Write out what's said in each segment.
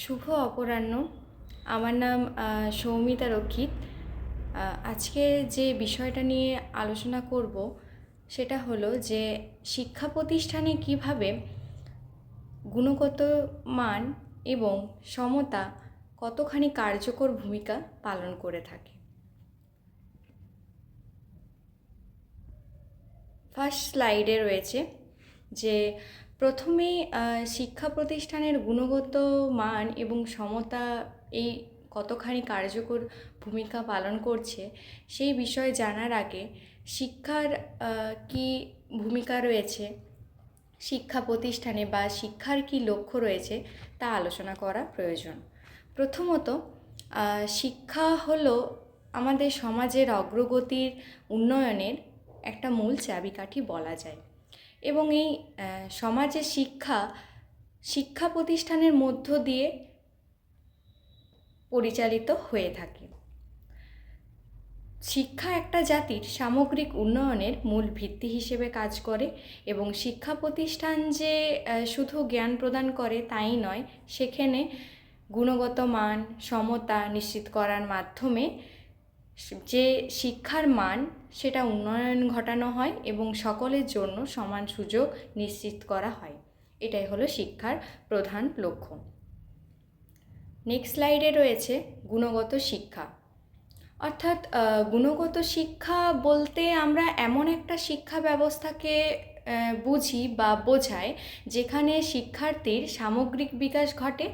শুভ অপরাহ্ন। আমার নাম সৌমিতা রক্ষিত। আজকে যে বিষয়টা নিয়ে আলোচনা করব সেটা হলো যে শিক্ষা প্রতিষ্ঠানে কিভাবে গুণগত মান এবং সমতা কতখানি কার্যকর ভূমিকা পালন করে থাকে। ফার্স্ট স্লাইডে রয়েছে যে প্রথমেই শিক্ষা প্রতিষ্ঠানের গুণগত মান এবং সমতা এই কতখানি কার্যকর ভূমিকা পালন করছে সেই বিষয়ে জানার আগে শিক্ষার কি ভূমিকা রয়েছে শিক্ষা প্রতিষ্ঠানে বা শিক্ষার কি লক্ষ্য রয়েছে তা আলোচনা করা প্রয়োজন। প্রথমত, শিক্ষা হলো আমাদের সমাজের অগ্রগতির উন্নয়নের একটা মূল চাবিকাঠি বলা যায় এবং এই সমাজের শিক্ষা প্রতিষ্ঠানের মধ্য দিয়ে পরিচালিত হয়ে থাকে। শিক্ষা একটা জাতির সামগ্রিক উন্নয়নের মূল ভিত্তি হিসেবে কাজ করে এবং শিক্ষা প্রতিষ্ঠান যে শুধু জ্ঞান প্রদান করে তাই নয়, সেখানে গুণগত মান সমতা নিশ্চিত করার মাধ্যমে যে শিক্ষার মান সেটা উন্নয়ন ঘটানো হয় এবং সকলের জন্য সমান সুযোগ নিশ্চিত করা হয়। এটাই হলো শিক্ষার প্রধান লক্ষ্য। নেক্সট স্লাইডে রয়েছে গুণগত শিক্ষা। অর্থাৎ গুণগত শিক্ষা বলতে আমরা এমন একটা শিক্ষা ব্যবস্থাকে বুঝি বা বোঝাই যেখানে শিক্ষার্থীর সামগ্রিক বিকাশ ঘটে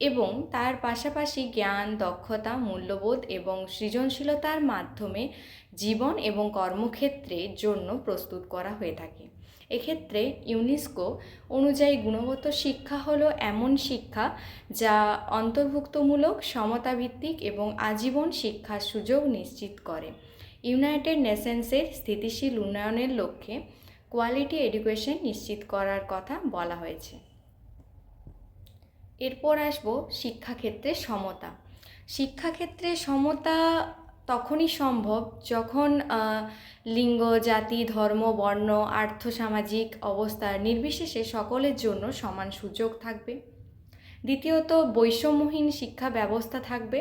এবং তার পাশাপাশি জ্ঞান, দক্ষতা, মূল্যবোধ এবং সৃজনশীলতার মাধ্যমে জীবন এবং কর্মক্ষেত্রের জন্য প্রস্তুত করা হয়ে থাকে। এক্ষেত্রে ইউনেস্কো অনুযায়ী গুণগত শিক্ষা হলো এমন শিক্ষা যা অন্তর্ভুক্তমূলক, সমতাভিত্তিক এবং আজীবন শিক্ষার সুযোগ নিশ্চিত করে। ইউনাইটেড নেশনসের স্থিতিশীল উন্নয়নের লক্ষ্যে কোয়ালিটি এডুকেশন নিশ্চিত করার কথা বলা হয়েছে। এরপর আসবো শিক্ষাক্ষেত্রে সমতা। শিক্ষাক্ষেত্রে সমতা তখনই সম্ভব যখন লিঙ্গ, জাতি, ধর্ম, বর্ণ, আর্থসামাজিক অবস্থা নির্বিশেষে সকলের জন্য সমান সুযোগ থাকবে। দ্বিতীয়ত, বৈষম্যহীন শিক্ষা ব্যবস্থা থাকবে।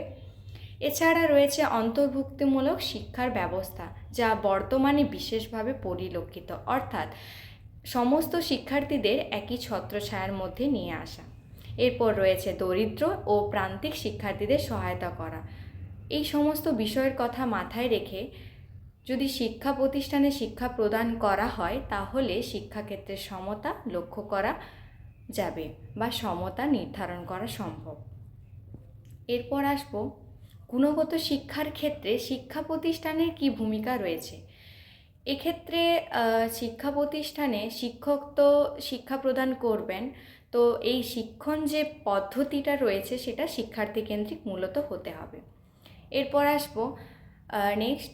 এছাড়া রয়েছে অন্তর্ভুক্তিমূলক শিক্ষার ব্যবস্থা, যা বর্তমানে বিশেষভাবে পরিলক্ষিত, অর্থাৎ সমস্ত শিক্ষার্থীদের একই ছত্রছায়ার মধ্যে নিয়ে আসা। এরপর রয়েছে দরিদ্র ও প্রান্তিক শিক্ষার্থীদের সহায়তা করা। এই সমস্ত বিষয়ের কথা মাথায় রেখে যদি শিক্ষা প্রতিষ্ঠানে শিক্ষা প্রদান করা হয় তাহলে শিক্ষাক্ষেত্রে সমতা লক্ষ্য করা যাবে বা সমতা নির্ধারণ করা সম্ভব। এরপর আসবো গুণগত শিক্ষার ক্ষেত্রে শিক্ষা প্রতিষ্ঠানের কী ভূমিকা রয়েছে। এক্ষেত্রে শিক্ষা প্রতিষ্ঠানে শিক্ষক তো শিক্ষা প্রদান করবেন, তো এই শিক্ষণ যে পদ্ধতিটা রয়েছে সেটা শিক্ষার্থী কেন্দ্রিক মূলত হতে হবে। এরপর আসবো নেক্সট,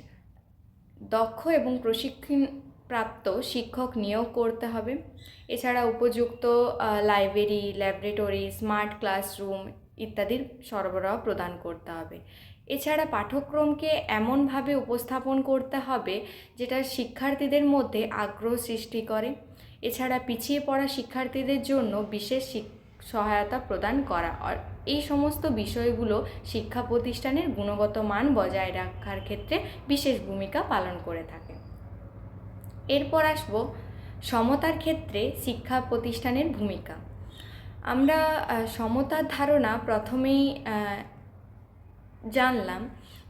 দক্ষ এবং প্রশিক্ষণপ্রাপ্ত শিক্ষক নিয়োগ করতে হবে। এছাড়া উপযুক্ত লাইব্রেরি, ল্যাবরেটরি, স্মার্ট ক্লাসরুম ইত্যাদির সরবরাহ প্রদান করতে হবে। এছাড়া পাঠ্যক্রমকে এমনভাবে উপস্থাপন করতে হবে যেটা শিক্ষার্থীদের মধ্যে আগ্রহ সৃষ্টি করে। এছাড়া পিছিয়ে পড়া শিক্ষার্থীদের জন্য বিশেষ সহায়তা প্রদান করা। এই সমস্ত বিষয়গুলো শিক্ষা প্রতিষ্ঠানের গুণগত মান বজায় রাখার ক্ষেত্রে বিশেষ ভূমিকা পালন করে থাকে। এরপর আসব সমতার ক্ষেত্রে শিক্ষা প্রতিষ্ঠানের ভূমিকা। আমরা সমতার ধারণা প্রথমেই জানলাম।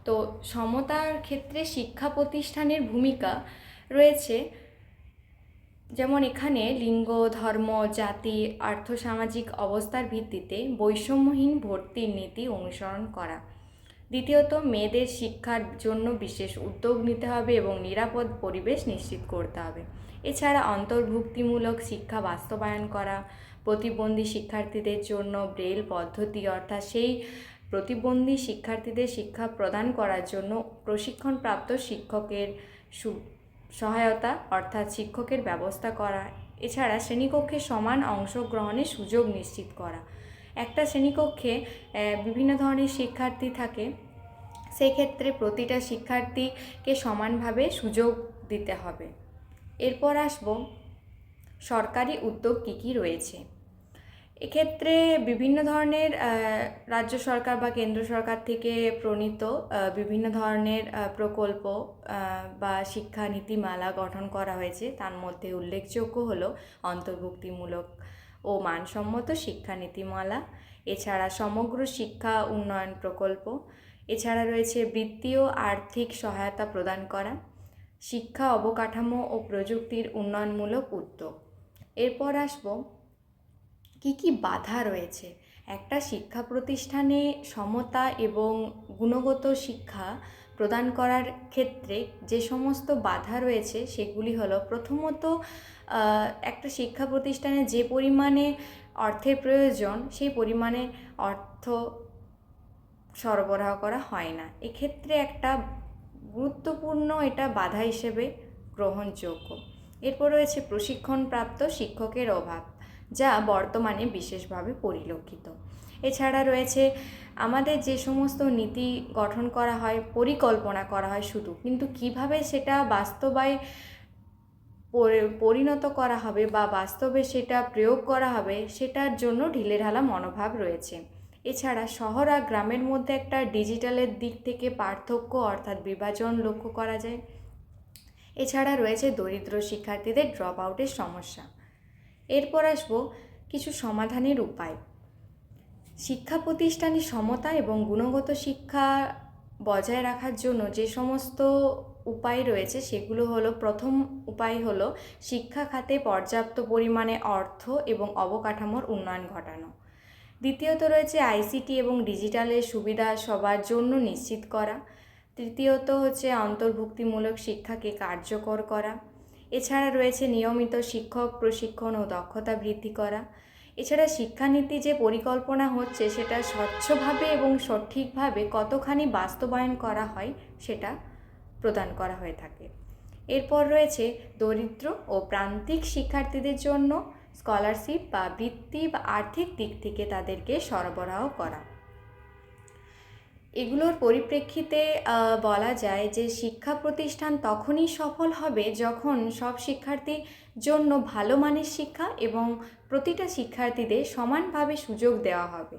তো সমতার ক্ষেত্রে শিক্ষা প্রতিষ্ঠানের ভূমিকা রয়েছে, যেমন এখানে লিঙ্গ, ধর্ম, জাতি, আর্থসামাজিক অবস্থার ভিত্তিতে বৈষম্যহীন ভর্তির নীতি অনুসরণ করা। দ্বিতীয়ত, মেয়েদের শিক্ষার জন্য বিশেষ উদ্যোগ নিতে হবে এবং নিরাপদ পরিবেশ নিশ্চিত করতে হবে। এছাড়া অন্তর্ভুক্তিমূলক শিক্ষা বাস্তবায়ন করা, প্রতিবন্ধী শিক্ষার্থীদের জন্য ব্রেল পদ্ধতি অর্থাৎ সেই প্রতিবন্ধী শিক্ষার্থীদের শিক্ষা প্রদান করার জন্য প্রশিক্ষণপ্রাপ্ত শিক্ষকের সহায়তা অর্থাৎ শিক্ষকের ব্যবস্থা করা। এছাড়া শ্রেণীকক্ষে সমান অংশগ্রহণের সুযোগ নিশ্চিত করা। একটা শ্রেণীকক্ষে বিভিন্ন ধরনের শিক্ষার্থী থাকে, সেক্ষেত্রে প্রতিটা শিক্ষার্থীকে সমানভাবে সুযোগ দিতে হবে। এরপর আসব সরকারি উদ্যোগ কী কী রয়েছে। এক্ষেত্রে বিভিন্ন ধরনের রাজ্য সরকার বা কেন্দ্র সরকার থেকে প্রণীত বিভিন্ন ধরনের প্রকল্প বা শিক্ষা নীতিমালা গঠন করা হয়েছে। তার মধ্যে উল্লেখযোগ্য হলো অন্তর্ভুক্তিমূলক ও মানসম্মত শিক্ষা নীতিমালা, এছাড়া সমগ্র শিক্ষা উন্নয়ন প্রকল্প, এছাড়া রয়েছে বৃত্তি ও আর্থিক সহায়তা প্রদান করা, শিক্ষা অবকাঠামো ও প্রযুক্তির উন্নয়নমূলক উদ্যোগ। এরপর আসবো কি কি বাধা রয়েছে। একটা শিক্ষা প্রতিষ্ঠানে সমতা এবং গুণগত শিক্ষা প্রদান করার ক্ষেত্রে যে সমস্ত বাধা রয়েছে সেগুলি হলো, প্রথমত একটা শিক্ষা প্রতিষ্ঠানে যে পরিমাণে অর্থের প্রয়োজন সেই পরিমাণে অর্থ সরবরাহ করা হয় না। এক্ষেত্রে একটা গুরুত্বপূর্ণ এটা বাধা হিসেবে গ্রহণযোগ্য। এরপর রয়েছে প্রশিক্ষণপ্রাপ্ত শিক্ষকের অভাব, যা বর্তমানে বিশেষভাবে পরিলক্ষিত। এছাড়া রয়েছে আমাদের যে সমস্ত নীতি গঠন করা হয়, পরিকল্পনা করা হয় শুধু, কিন্তু কিভাবে সেটা বাস্তবায় পরিণত করা হবে বা বাস্তবে সেটা প্রয়োগ করা হবে সেটার জন্য ঢিলেঢালা মনোভাব রয়েছে। এছাড়া শহর আর গ্রামের মধ্যে একটা ডিজিটালের দিক থেকে পার্থক্য অর্থাৎ বিভাজন লক্ষ্য করা যায়। এছাড়া রয়েছে দরিদ্র শিক্ষার্থীদের ড্রপ আউটের সমস্যা। এরপর আসবো কিছু সমাধানের উপায়। শিক্ষা প্রতিষ্ঠানে সমতা এবং গুণগত শিক্ষা বজায় রাখার জন্য যে সমস্ত উপায় রয়েছে সেগুলো হলো, প্রথম উপায় হলো শিক্ষা খাতে পর্যাপ্ত পরিমাণে অর্থ এবং অবকাঠামোর উন্নয়ন ঘটানো। দ্বিতীয়ত রয়েছে আইসিটি এবং ডিজিটালের সুবিধা সবার জন্য নিশ্চিত করা। তৃতীয়ত হচ্ছে অন্তর্ভুক্তিমূলক শিক্ষাকে কার্যকর করা। এছাড়া রয়েছে নিয়মিত শিক্ষক প্রশিক্ষণ ও দক্ষতা বৃদ্ধি করা। এছাড়া শিক্ষানীতি যে পরিকল্পনা হচ্ছে সেটা স্বচ্ছভাবে এবং সঠিকভাবে কতখানি বাস্তবায়ন করা হয় সেটা প্রদান করা হয়ে থাকে। এরপর রয়েছে দরিদ্র ও প্রান্তিক শিক্ষার্থীদের জন্য স্কলারশিপ বা বৃত্তি বা আর্থিক দিক থেকে তাদেরকে সরবরাহ করা। এগুলোর পরিপ্রেক্ষিতে বলা যায় যে শিক্ষা প্রতিষ্ঠান তখনই সফল হবে যখন সব শিক্ষার্থীর জন্য ভালো মানের শিক্ষা এবং প্রতিটা শিক্ষার্থীদের সমানভাবে সুযোগ দেওয়া হবে।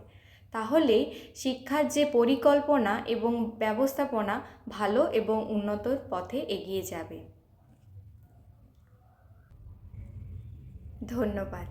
তাহলে শিক্ষার যে পরিকল্পনা এবং ব্যবস্থাপনা ভালো এবং উন্নতর পথে এগিয়ে যাবে। ধন্যবাদ।